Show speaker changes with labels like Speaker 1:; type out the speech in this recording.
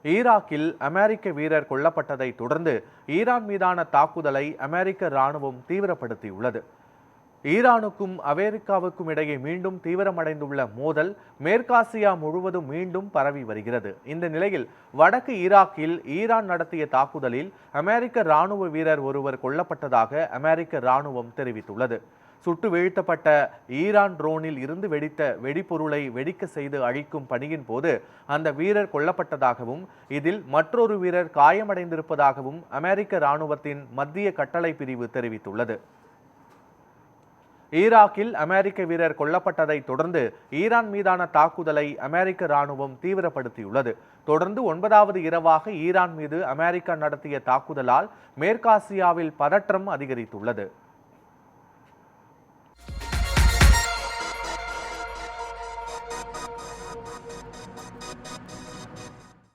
Speaker 1: ஈராக்கில் அமெரிக்க வீரர் கொல்லப்பட்டதை தொடர்ந்து ஈரான் மீதான தாக்குதலை அமெரிக்க இராணுவம் தீவிரப்படுத்தியுள்ளது. ஈரானுக்கும் அமெரிக்காவுக்கும் இடையே மீண்டும் தீவிரமடைந்துள்ள மோதல் மேற்காசியா முழுவதும் மீண்டும் பரவி வருகிறது. இந்த நிலையில் வடக்கு ஈராக்கில் ஈரான் நடத்திய தாக்குதலில் அமெரிக்க இராணுவ வீரர் ஒருவர் கொல்லப்பட்டதாக அமெரிக்க இராணுவம் தெரிவித்துள்ளது. சுட்டு வீழ்த்தப்பட்ட ஈரான் ட்ரோனில் இருந்து வெடித்த வெடிபொருளை வெடிக்க செய்து அழிக்கும் பணியின் போது அந்த வீரர் கொல்லப்பட்டதாகவும் இதில் மற்றொரு வீரர் காயமடைந்திருப்பதாகவும் அமெரிக்க இராணுவத்தின் மத்திய கட்டளை பிரிவு தெரிவித்துள்ளது. ஈராக்கில் அமெரிக்க வீரர் கொல்லப்பட்டதை தொடர்ந்து ஈரான் மீதான தாக்குதலை அமெரிக்க இராணுவம் தீவிரப்படுத்தியுள்ளது. தொடர்ந்து 9வது இரவாக ஈரான் மீது அமெரிக்கா நடத்திய தாக்குதலால் மேற்காசியாவில் பதற்றம் அதிகரித்துள்ளது.